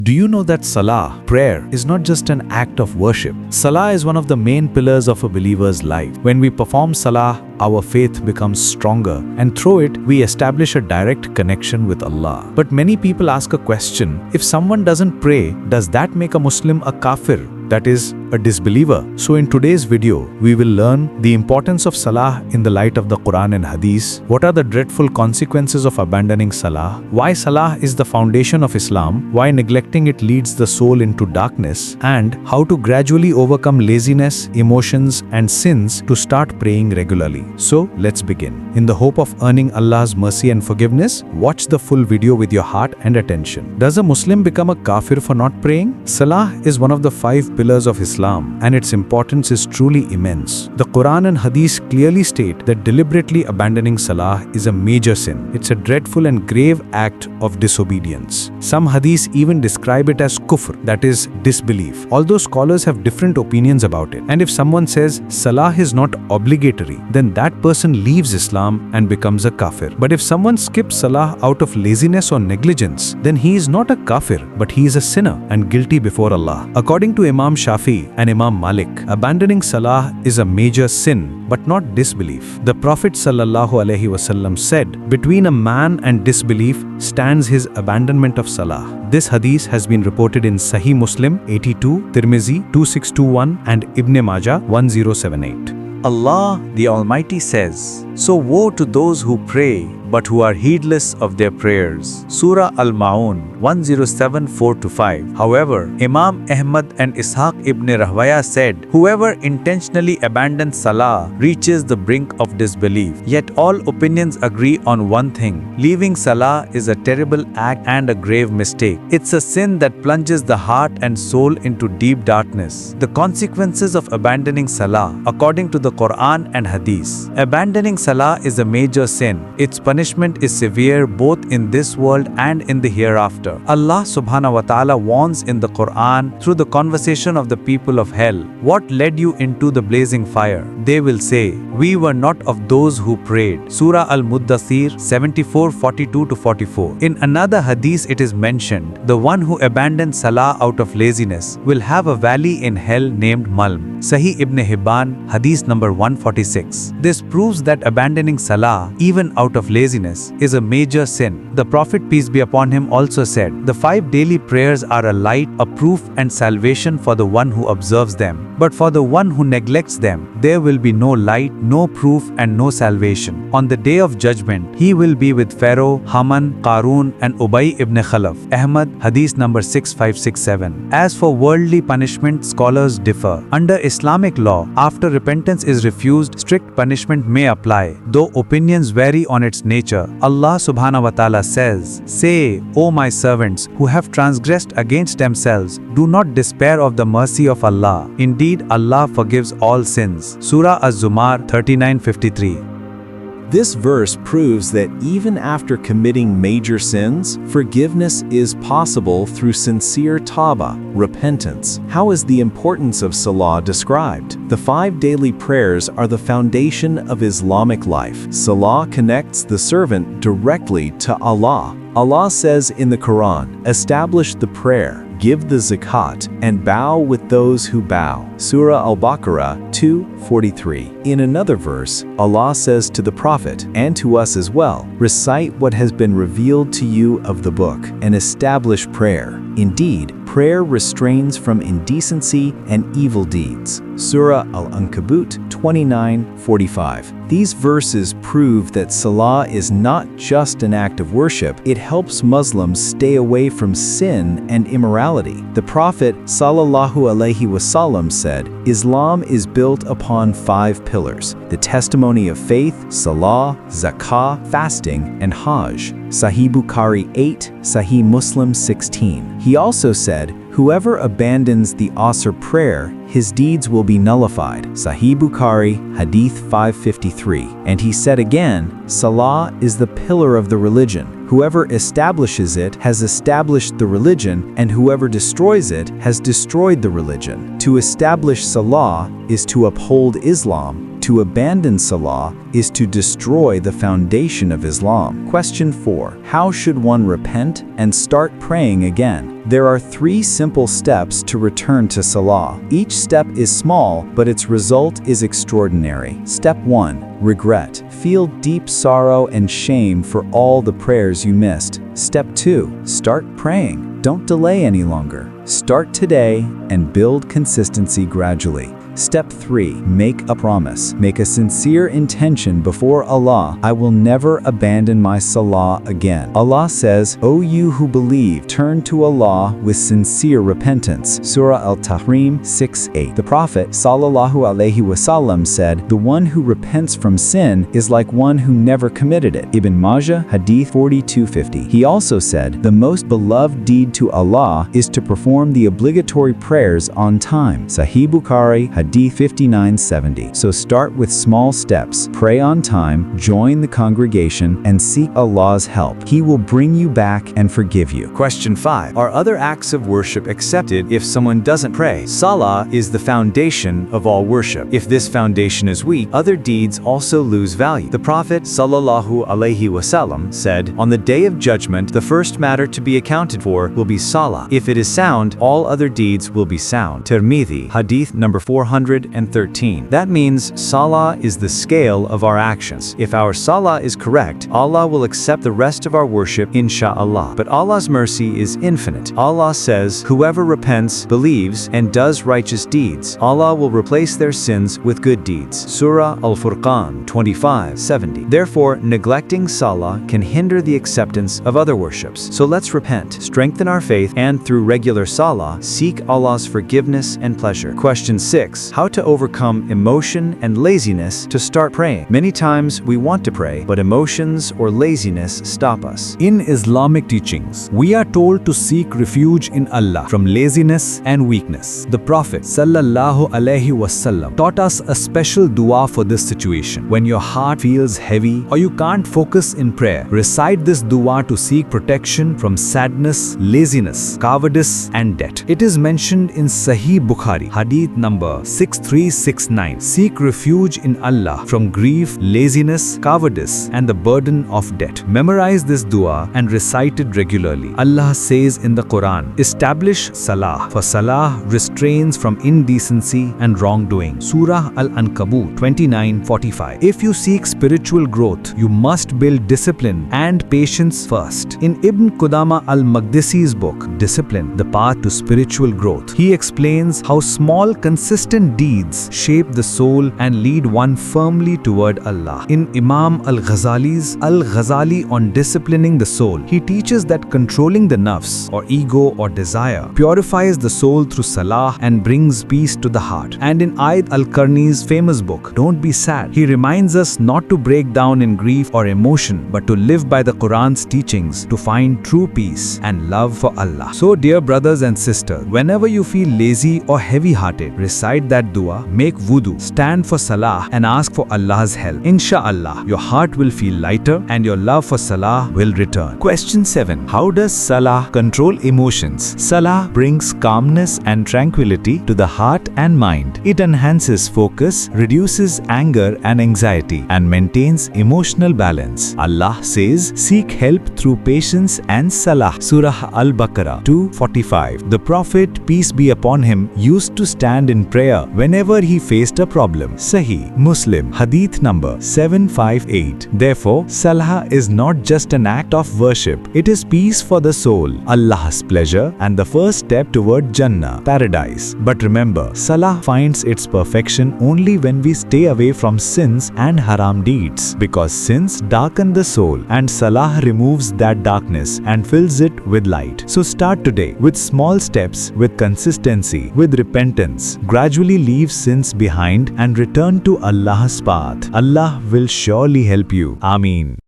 Do you know that Salah, prayer, is not just an act of worship? Salah is one of the main pillars of a believer's life. When we perform Salah, our faith becomes stronger, and through it, we establish a direct connection with Allah. But many people ask a question: if someone doesn't pray, does that make a Muslim a Kafir? That is, a disbeliever. So in today's video, we will learn the importance of Salah in the light of the Qur'an and Hadith, what are the dreadful consequences of abandoning Salah, why Salah is the foundation of Islam, why neglecting it leads the soul into darkness, and how to gradually overcome laziness, emotions, and sins to start praying regularly. So let's begin. In the hope of earning Allah's mercy and forgiveness, watch the full video with your heart and attention. Does a Muslim become a Kafir for not praying? Salah is one of the 5 pillars of Islam, and its importance is truly immense. The Qur'an and Hadith clearly state that deliberately abandoning Salah is a major sin. It's a dreadful and grave act of disobedience. Some Hadiths even describe it as kufr, that is, disbelief, although scholars have different opinions about it. And if someone says Salah is not obligatory, then that person leaves Islam and becomes a Kafir. But if someone skips Salah out of laziness or negligence, then he is not a Kafir, but he is a sinner and guilty before Allah. According to Imam Shafi and Imam Malik, abandoning Salah is a major sin, but not disbelief. The Prophet ﷺ said, between a man and disbelief stands his abandonment of Salah. This hadith has been reported in Sahih Muslim 82, Tirmizi 2621 and Ibn Majah 1078. Allah the Almighty says, "So woe to those who pray, but who are heedless of their prayers." Surah Al-Ma'un 107:4-5. However, Imam Ahmad and Ishaq ibn Rahwaya said, whoever intentionally abandons Salah reaches the brink of disbelief. Yet all opinions agree on one thing: leaving Salah is a terrible act and a grave mistake. It's a sin that plunges the heart and soul into deep darkness. The consequences of abandoning Salah, according to the Qur'an and Hadith. Abandoning Salah is a major sin. Its punishment is severe both in this world and in the hereafter. Allah subhanahu wa ta'ala warns in the Qur'an through the conversation of the people of hell. What led you into the blazing fire? They will say, we were not of those who prayed. Surah Al-Muddathir 74:42-44. In another hadith it is mentioned, the one who abandons Salah out of laziness will have a valley in hell named Malm. Sahih Ibn Hibban, hadith number 146. This proves that abandoning Salah, even out of laziness, is a major sin. The Prophet, peace be upon him, also said, the 5 daily prayers are a light, a proof and salvation for the one who observes them. But for the one who neglects them, there will be no light, no proof and no salvation. On the day of judgment, he will be with Pharaoh, Haman, Qarun and Ubay ibn Khalaf. Ahmad, hadith number 6567. As for worldly punishment, scholars differ. Under Islamic law, after repentance is refused, strict punishment may apply, though opinions vary on its nature. Allah subhanahu wa ta'ala says, "Say, O my servants who have transgressed against themselves, do not despair of the mercy of Allah. Indeed, Allah forgives all sins." Surah Az-Zumar 39:53. This verse proves that even after committing major sins, forgiveness is possible through sincere tawbah, repentance. How is the importance of Salah described? The 5 daily prayers are the foundation of Islamic life. Salah connects the servant directly to Allah. Allah says in the Quran, "Establish the prayer, give the zakat, and bow with those who bow." Surah Al-Baqarah 2:43. In another verse, Allah says to the Prophet, and to us as well, "Recite what has been revealed to you of the book, and establish prayer. Indeed, prayer restrains from indecency and evil deeds." Surah Al-Ankabut 29:45. These verses prove that Salah is not just an act of worship, it helps Muslims stay away from sin and immorality. The Prophet ﷺ said, Islam is built upon 5 pillars: the testimony of faith, Salah, Zakah, fasting, and Hajj. Sahih Bukhari 8, Sahih Muslim 16. He also said, whoever abandons the Asr prayer, his deeds will be nullified. Sahih Bukhari, Hadith 553. And he said again, Salah is the pillar of the religion. Whoever establishes it has established the religion, and whoever destroys it has destroyed the religion. To establish Salah is to uphold Islam, To abandon Salah is to destroy the foundation of Islam. Question 4. How should one repent and start praying again? There are 3 simple steps to return to Salah. Each step is small, but its result is extraordinary. Step 1. Regret. Feel deep sorrow and shame for all the prayers you missed. Step 2. Start praying. Don't delay any longer. Start today and build consistency gradually. Step 3. Make a promise. Make a sincere intention before Allah. I will never abandon my Salah again. Allah says, O you who believe, turn to Allah with sincere repentance. Surah Al-Tahrim 6:8. The Prophet ﷺ said, the one who repents from sin is like one who never committed it. Ibn Majah, Hadith 4250. He also said, the most beloved deed to Allah is to perform the obligatory prayers on time. Sahih Bukhari, Hadith 5970. So start with small steps, pray on time, join the congregation, and seek Allah's help. He will bring you back and forgive you. Question 5. Are other acts of worship accepted if someone doesn't pray? Salah is the foundation of all worship. If this foundation is weak, other deeds also lose value. The Prophet ﷺ said, on the day of judgment, the first matter to be accounted for will be Salah. If it is sound, all other deeds will be sound. Tirmidhi, Hadith number 413. That means Salah is the scale of our actions. If our Salah is correct, Allah will accept the rest of our worship, insha'Allah. But Allah's mercy is infinite. Allah says, whoever repents, believes, and does righteous deeds, Allah will replace their sins with good deeds. Surah Al-Furqan 25:70. Therefore, neglecting Salah can hinder the acceptance of other worships. So let's repent, strengthen our faith, and through regular Salah, seek Allah's forgiveness and pleasure. Question 6. How to overcome emotion and laziness to start praying. Many times we want to pray, but emotions or laziness stop us. In Islamic teachings, we are told to seek refuge in Allah from laziness and weakness. The Prophet ﷺ taught us a special dua for this situation. When your heart feels heavy or you can't focus in prayer, recite this dua to seek protection from sadness, laziness, cowardice, and debt. It is mentioned in Sahih Bukhari, Hadith number 6369. Seek refuge in Allah from grief, laziness, cowardice, and the burden of debt. Memorize this dua and recite it regularly. Allah says in the Qur'an, establish Salah, for Salah restrains from indecency and wrongdoing. Surah Al-Ankabut 29:45. If you seek spiritual growth, you must build discipline and patience first. In Ibn Qudama al-Maqdisi's book, Discipline, the Path to Spiritual Growth, he explains how small, consistent deeds shape the soul and lead one firmly toward Allah. In Imam al-Ghazali's Al-Ghazali on disciplining the soul, he teaches that controlling the nafs or ego or desire purifies the soul through Salah and brings peace to the heart. And in Aid al-Qarni's famous book, Don't Be Sad, he reminds us not to break down in grief or emotion, but to live by the Qur'an's teachings to find true peace and love for Allah. So dear brothers and sisters, whenever you feel lazy or heavy-hearted, recite that dua, make wudu, stand for Salah, and ask for Allah's help. Insha'Allah, your heart will feel lighter and your love for Salah will return. Question 7. How does Salah control emotions? Salah brings calmness and tranquility to the heart and mind. It enhances focus, reduces anger and anxiety, and maintains emotional balance. Allah says, seek help through patience and Salah. Surah Al-Baqarah 2:45. The Prophet, peace be upon him, used to stand in prayer whenever he faced a problem. Sahih Muslim, Hadith number 758. Therefore, Salah is not just an act of worship, it is peace for the soul, Allah's pleasure, and the first step toward Jannah, paradise. But remember, Salah finds its perfection only when we stay away from sins and haram deeds, because sins darken the soul and Salah removes that darkness and fills it with light. So start today with small steps, with consistency, with repentance. Gradually leave sins behind and return to Allah's path. Allah will surely help you. Ameen.